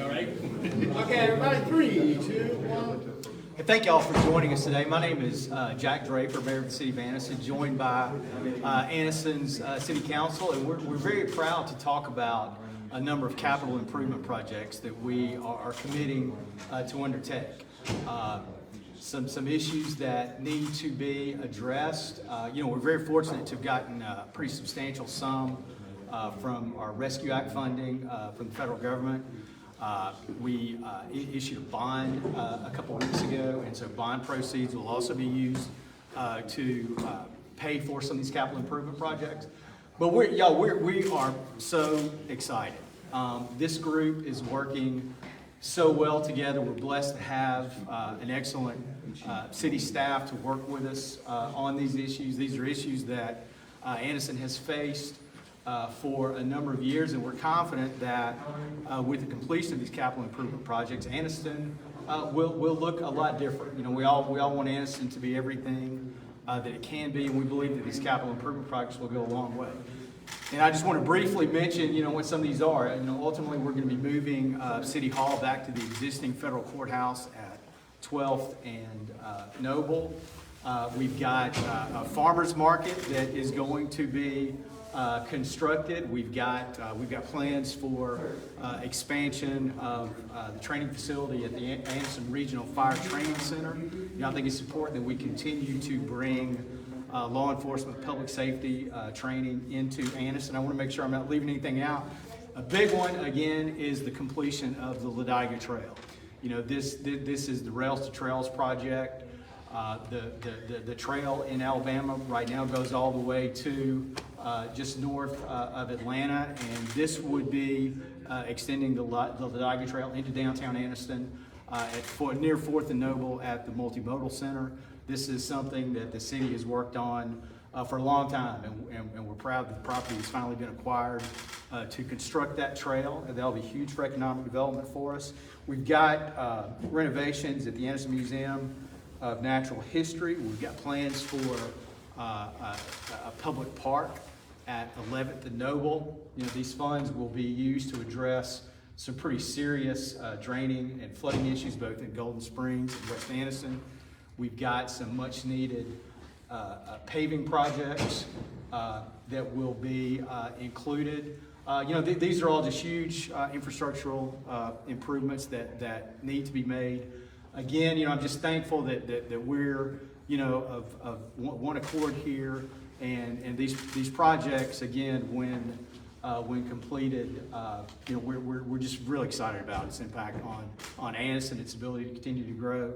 All right. Okay, everybody, 3, 2, 1. Hey, thank y'all for joining us today. My name is Jack Draper, Mayor of the City of Anniston, joined by Anniston's City Council, and we're very proud to talk about a number of capital improvement projects that we are committing to undertake. Some issues that need to be addressed. We're very fortunate to have gotten a pretty substantial sum from our Rescue Act funding from the federal government. We issued a bond a couple weeks ago, and so bond proceeds will also be used to pay for some of these capital improvement projects. But we are so excited. This group is working so well together. We're blessed to have an excellent city staff to work with us on these issues. These are issues that Anniston has faced for a number of years, and we're confident that with the completion of these capital improvement projects, Anniston will look a lot different. We all want Anniston to be everything that it can be, and we believe that these capital improvement projects will go a long way. And I just want to briefly mention, what some of these are. Ultimately, we're going to be moving City Hall back to the existing federal courthouse at 12th and Noble. We've got a farmer's market that is going to be constructed. We've got plans for expansion of the training facility at the Anniston Regional Fire Training Center. I think it's important that we continue to bring law enforcement, public safety training into Anniston. I want to make sure I'm not leaving anything out. A big one, again, is the completion of the Ladiga Trail. This is the Rails to Trails project. The trail in Alabama right now goes all the way to just north of Atlanta, and this would be extending the Ladiga Trail into downtown Anniston near 4th and Noble at the Multimodal Center. This is something that the city has worked on for a long time, and we're proud that the property has finally been acquired to construct that trail. That'll be huge for economic development for us. We've got renovations at the Anniston Museum of Natural History. We've got plans for a public park at 11th and Noble. These funds will be used to address some pretty serious draining and flooding issues both in Golden Springs and West Anniston. We've got some much needed paving projects that will be included. These are all just huge infrastructural improvements that need to be made. Again, I'm just thankful that we're, of one accord here, and these projects, again, when completed, we're just really excited about its impact on Anniston, its ability to continue to grow,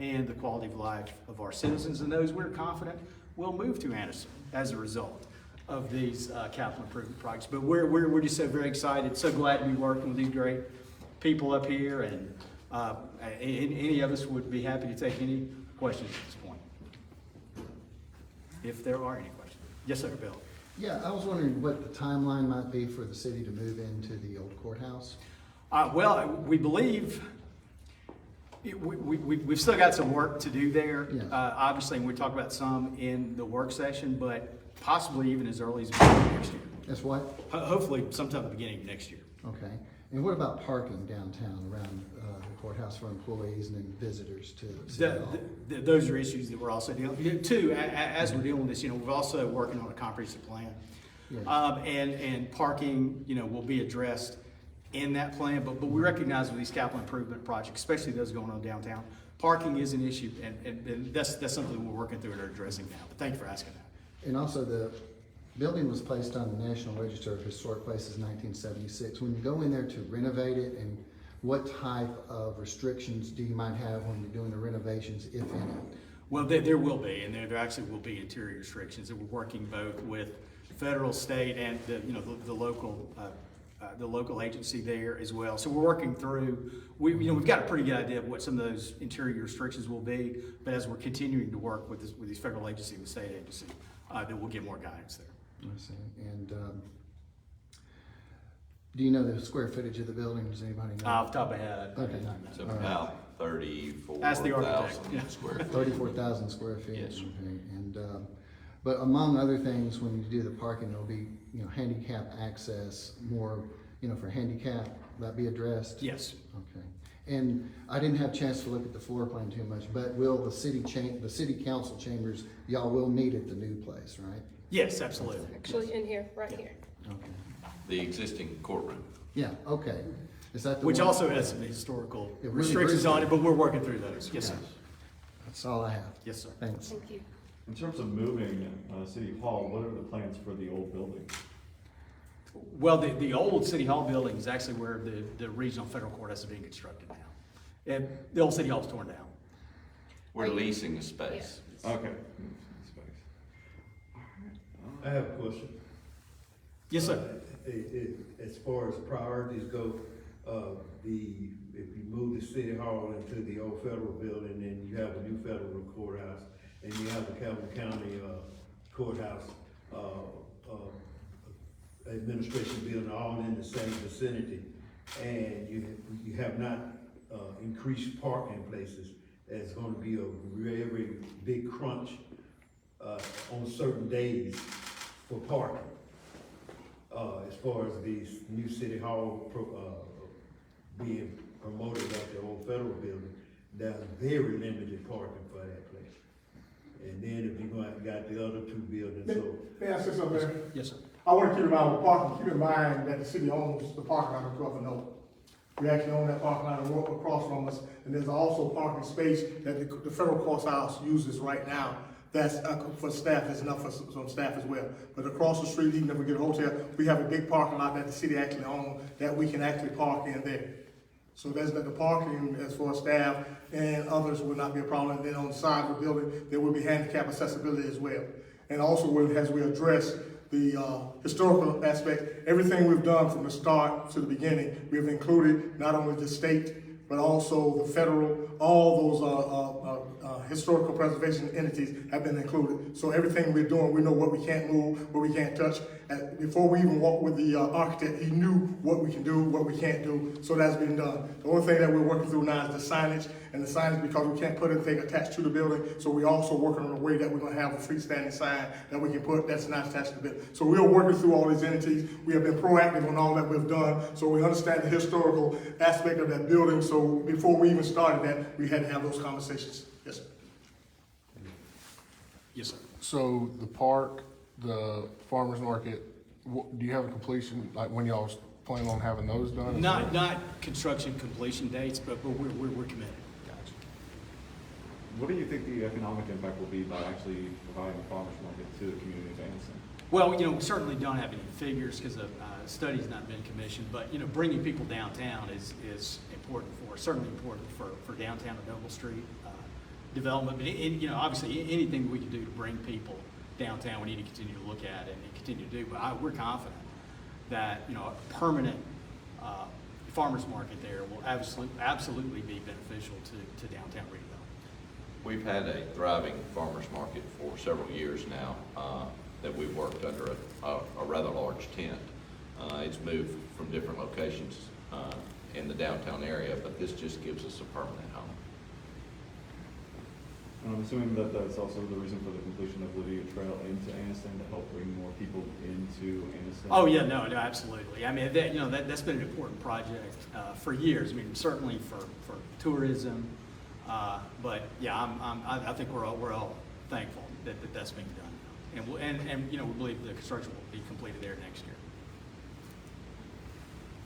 and the quality of life of our citizens, and those we're confident will move to Anniston as a result of these capital improvement projects. But we're just so very excited, so glad to be working with these great people up here, and any of us would be happy to take any questions at this point, if there are any questions. Yes, sir, Bill. Yeah, I was wondering what the timeline might be for the city to move into the old courthouse. Well, we believe we've still got some work to do there. Yeah. Obviously, and we talk about some in the work session, but possibly even as early as the beginning of next year. That's what? Hopefully sometime at the beginning of next year. Okay. And what about parking downtown around the courthouse for employees and then visitors to City Hall? Those are issues that we're also dealing with. Too, as we're dealing with this, we're also working on a comprehensive plan. Yeah. And parking, will be addressed in that plan, but we recognize with these capital improvement projects, especially those going on downtown, parking is an issue, and that's something that we're working through and are addressing now. But thank you for asking that. And also, the building was placed on the National Register of Historic Places in 1976. When you go in there to renovate it, and what type of restrictions do you might have when you're doing the renovations, if any? Well, there will be, and there actually will be interior restrictions that we're working both with federal, state, and the local agency there as well. So we're working through. We've got a pretty good idea of what some of those interior restrictions will be, but as we're continuing to work with these federal agency and state agency, then we'll get more guidance there. I see. And do you know the square footage of the building? Does anybody know? Off the top of my head. Okay. It's about 34,000 square feet. 34,000 square feet. Yes. Okay. And but among other things, when you do the parking, there'll be handicap access, more for handicap that be addressed? Yes. Okay. And I didn't have a chance to look at the floor plan too much, but will the city council chambers, y'all will meet at the new place, right? Yes, absolutely. Actually, in here, right here. Okay. The existing courtroom. Yeah, okay. Is that the Which one? also has some historical It really restrictions briefly- on it, but we're working through those. Yes, sir. That's all I have. Yes, sir. Thanks. Thank you. In terms of moving City Hall, what are the plans for the old building? Well, the old City Hall building is actually where the regional federal courthouse is being constructed now. And the old City Hall is torn down. We're leasing the space. Okay. I have a question. Yes, sir. As far as priorities go, if you move the city hall into the old federal building, and you have a new federal courthouse, and you have the Calhoun County courthouse administration building all in the same vicinity, and you have not increased parking places, there's going to be a very big crunch on certain days for parking. As far as the new city hall being promoted at the old federal building, there's very limited parking for that place. And then if you got the other two buildings, so. May I say something there? Yes, sir. I want to keep in mind with parking, keep in mind that the city owns the parking lot on 12th and Oak. We actually own that parking lot across from us, and there's also parking space that the federal courthouse uses right now. That's for staff, there's enough for some staff as well. But across the street, even if we get a hotel, we have a big parking lot that the city actually owns that we can actually park in there. So there's the parking as far as staff and others will not be a problem. And then on the side of the building, there will be handicap accessibility as well. And also as we address the historical aspect, everything we've done from the start to the beginning, we've included not only the state, but also the federal, all those historical preservation entities have been included. So everything we're doing, we know what we can't move, what we can't touch. Before we even walk with the architect, he knew what we can do, what we can't do, so that's been done. The only thing that we're working through now is the signage, and the signage because we can't put anything attached to the building, so we're also working on a way that we're gonna have a freestanding sign that we can put that's not attached to the building. So we are working through all these entities. We have been proactive on all that we've done, so we understand the historical aspect of that building, so before we even started that, we had to have those conversations. Yes, sir. Yes, sir. So the park, the farmer's market, do you have a completion, like when y'all planning on having those done? Not construction completion dates, but we're committed. Gotcha. What do you think the economic impact will be by actually providing a farmer's market to the community of Anniston? Well, we certainly don't have any figures because the study's not been commissioned, but, bringing people downtown is important for us, certainly important for downtown and Noble Street development. But, obviously anything we can do to bring people downtown, we need to continue to look at and continue to do. But we're confident that, a permanent farmer's market there will absolutely be beneficial to downtown redevelopment. We've had a thriving farmer's market for several years now that we've worked under a rather large tent. It's moved from different locations in the downtown area, but this just gives us a permanent home. And I'm assuming that that's also the reason for the completion of Lydia Trail into Anniston to help bring more people into Anniston. Oh yeah, no, absolutely. I mean, that's been an important project for years. I mean, certainly for tourism, but yeah, I think we're all thankful that that's being done, and we believe the construction will be completed there next year.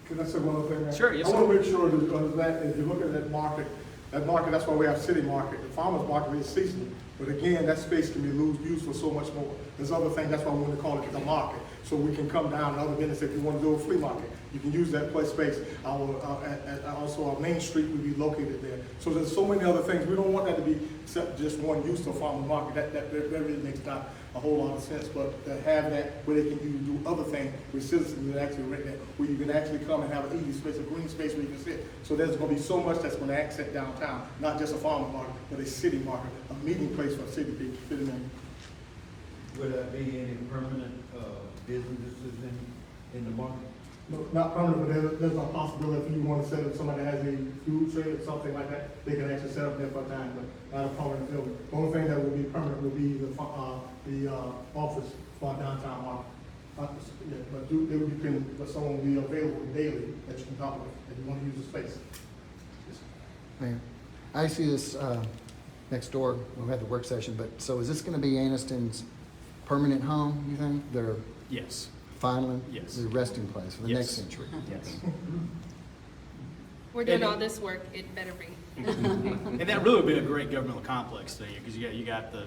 Can I say one other thing? Sure, yes, I sir. want to make sure that if you look at that market, that's why we have city market. The farmer's market is seasonal, but again, that space can be used for so much more. There's other things, that's why we want to call it the market. So we can come down and other business, if you want to do a flea market, you can use that space. Also our main street will be located there. So there's so many other things. We don't want that to be except just one use of farmer's market. That really makes not a whole lot of sense, but to have that where they can do other things with citizens that actually rent that, where you can actually come and have an easy space, a green space where you can sit. So there's going to be so much that's going to accent downtown, not just a farmer's market, but a city market, a meeting place for city people, city members. Will there be any permanent businesses in the market? No, not permanent, but there's a possibility if you want to set up, somebody has a food trade or something like that, they can actually set up there for a time, but not a permanent building. The only thing that will be permanent will be the office for our downtown market. Yeah, but someone will be available daily that you can talk with, and you want to use the space. Mayor, I see this, next door, we had the work session, but, so is this gonna be Anniston's permanent home, you think? Their Yes, finally? Yes. Their resting place for the Yes. next century? yes. We're doing And- all this work, it better be. And that really would be a great governmental complex thing, because you got the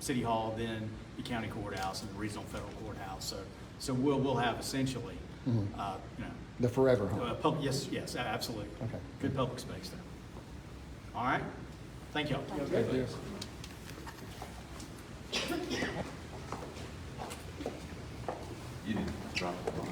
city hall, then the county courthouse, and the regional federal courthouse. So we'll have essentially, you know, The forever home? yes, absolutely. Okay. Good public space there. All right, thank y'all. Thank you. You didn't drop the ball.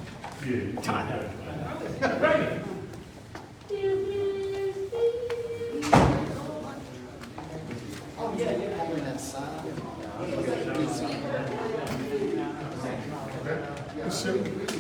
It's